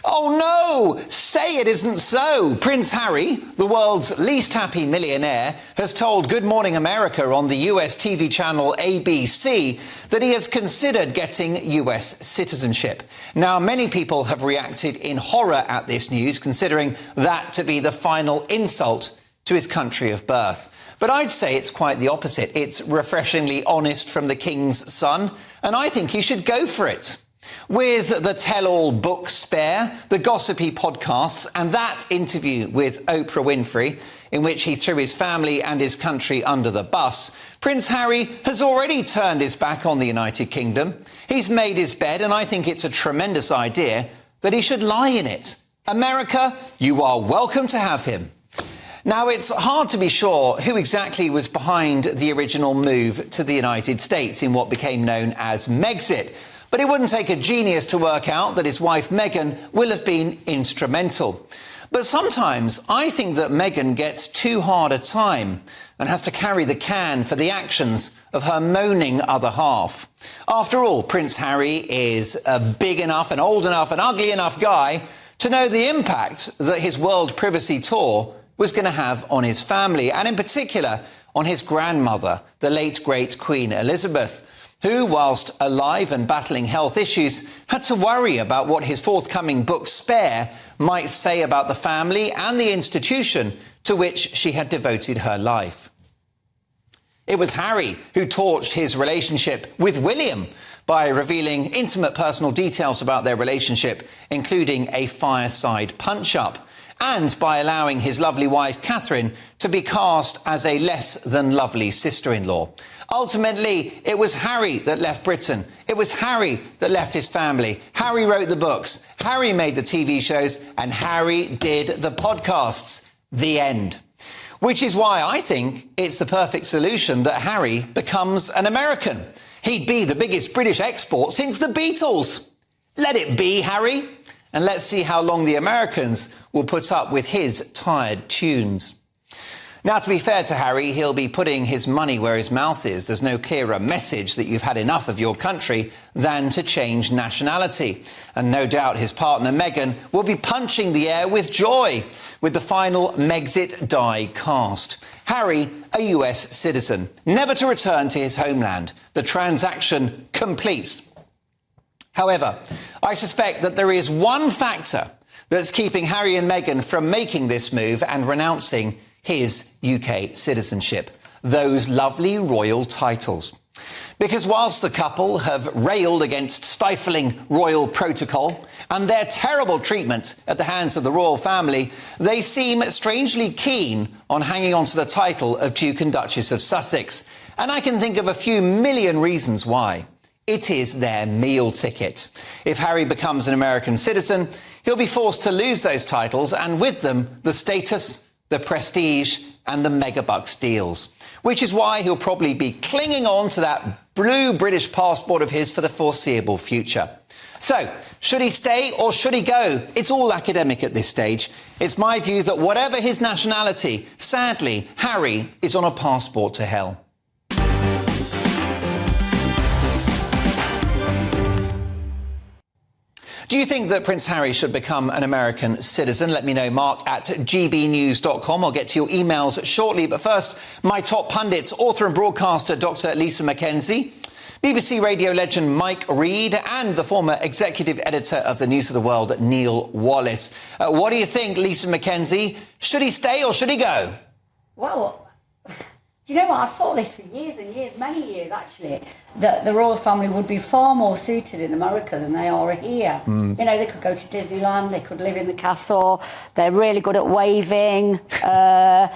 Oh no! Say it isn't so! Prince Harry, the world's least happy millionaire, has told Good Morning America on the US TV channel ABC that he has considered getting US citizenship. Now, many people have reacted in horror at this news, considering that to be the final insult to his country of birth. But I'd say it's quite the opposite. It's refreshingly honest from the King's son, and I think he should go for it. With the tell-all book Spare, the gossipy podcasts, and that interview with Oprah Winfrey, in which he threw his family and his country under the bus, Prince Harry has already turned his back on the United Kingdom. He's made his bed, and I think it's a tremendous idea that he should lie in it. America, you are welcome to have him. Now, it's hard to be sure who exactly was behind the original move to the United States in what became known as Megxit. But it wouldn't take a genius to work out that his wife Meghan will have been instrumental. But sometimes I think that Meghan gets too hard a time and has to carry the can for the actions of her moaning other half. After all, Prince Harry is a big enough and old enough and ugly enough guy to know the impact that his world privacy tour was going to have on his family, and in particular on his grandmother, the late great Queen Elizabeth, who, whilst alive and battling health issues, had to worry about what his forthcoming book Spare might say about the family and the institution to which she had devoted her life. It was Harry who torched his relationship with William by revealing intimate personal details about their relationship, including a fireside punch-up, and by allowing his lovely wife Catherine to be cast as a less than lovely sister-in-law. Ultimately, it was Harry that left Britain. It was Harry that left his family. Harry wrote the books, Harry made the TV shows, and Harry did the podcasts. The end. Which is why I think it's the perfect solution that Harry becomes an American. He'd be the biggest British export since the Beatles. Let it be, Harry. And let's see how long the Americans will put up with his tired tunes. Now, to be fair to Harry, he'll be putting his money where his mouth is. There's no clearer message that you've had enough of your country than to change nationality. And no doubt his partner Meghan will be punching the air with joy with the final Megxit die cast. Harry, a US citizen, never to return to his homeland. The transaction complete. However, I suspect that there is one factor that's keeping Harry and Meghan from making this move and renouncing his UK citizenship: those lovely royal titles. Because whilst the couple have railed against stifling royal protocol and their terrible treatment at the hands of the royal family, they seem strangely keen on hanging on to the title of Duke and Duchess of Sussex. And I can think of a few million reasons why. It is their meal ticket. If Harry becomes an American citizen, he'll be forced to lose those titles, and with them, the status, the prestige and the megabucks deals, which is why he'll probably be clinging on to that blue British passport of his for the foreseeable future. So, should he stay or should he go? It's all academic at this stage. It's my view that whatever his nationality, sadly, Harry is on a passport to hell. Do you think that Prince Harry should become an American citizen? Let me know, Mark at gbnews.com. I'll get to your emails shortly. But first, my top pundits, author and broadcaster Dr. Lisa Mackenzie, BBC radio legend Mike Reid, and the former executive editor of the News of the World, Neil Wallace. What do you think, Lisa Mackenzie? Should he stay or should he go? Well, do you know what? I've thought this for years and years, many years actually, that the royal family would be far more suited in America than they are here. You know, they could go to Disneyland, they could live in the castle, they're really good at waving. I've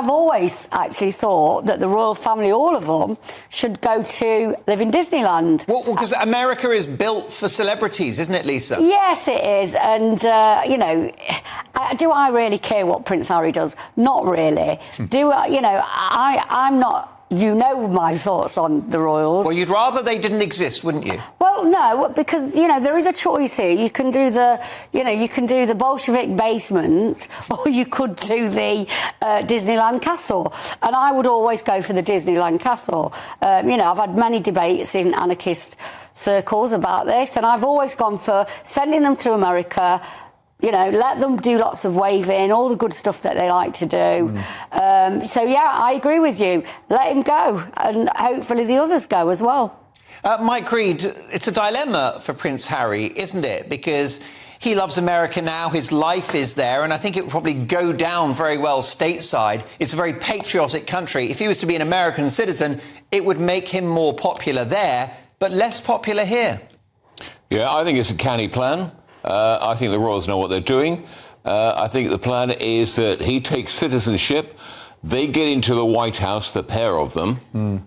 always actually thought that the royal family, all of them, should go to live in Disneyland. Well, because America is built for celebrities, isn't it, Lisa? Yes, it is. And, do I really care what Prince Harry does? Not really. I'm not you know my thoughts on the royals. Well, you'd rather they didn't exist, wouldn't you? Well, no, because, you know, there is a choice here. You can do the Bolshevik basement, or you could do the Disneyland castle. And I would always go for the Disneyland castle. You know, I've had many debates in anarchist circles about this, and I've always gone for sending them to America. You know, let them do lots of waving, all the good stuff that they like to do. So, yeah, I agree with you. Let him go, and hopefully the others go as well. Mike Reed, it's a dilemma for Prince Harry, isn't it? Because he loves America now, his life is there, and I think it would probably go down very well stateside. It's a very patriotic country. If he was to be an American citizen, it would make him more popular there, but less popular here. Yeah, I think it's a canny plan. I think the royals know what they're doing. I think the plan is that he takes citizenship, they get into the White House, the pair of them,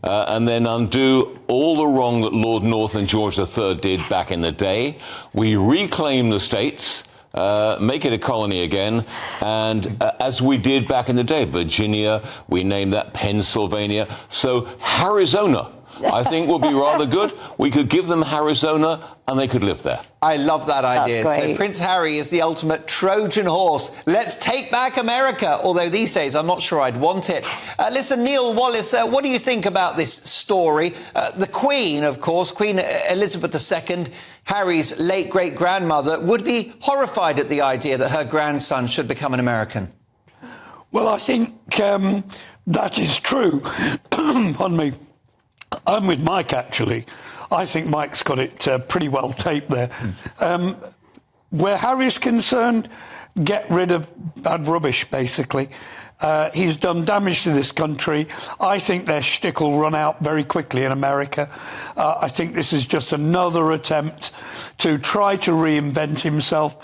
and then undo all the wrong that Lord North and George III did back in the day. We reclaim the states, make it a colony again, and as we did back in the day, Virginia, we named that Pennsylvania. So Arizona, I think, would be rather good. We could give them Arizona and they could live there. I love that idea. That's great. So Prince Harry is the ultimate Trojan horse. Let's take back America, although these days I'm not sure I'd want it. Listen, Neil Wallace, what do you think about this story? The Queen, of course, Queen Elizabeth II, Harry's late great-grandmother, would be horrified at the idea that her grandson should become an American. Well, I think that is true. Pardon me. I'm with Mike, actually. I think Mike's got it pretty well taped there. Where Harry's concerned, get rid of bad rubbish, basically. He's done damage to this country. I think their shtick will run out very quickly in America. I think this is just another attempt to try to reinvent himself.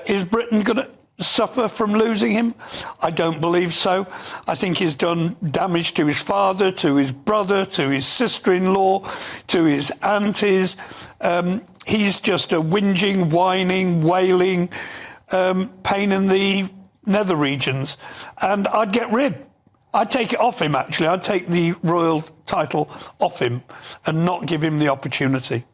Is Britain going to suffer from losing him? I don't believe so. I think he's done damage to his father, to his brother, to his sister-in-law, to his aunties. He's just a whinging, whining, wailing pain in the nether regions. And I'd take it off him, actually. I'd take the royal title off him and not give him the opportunity.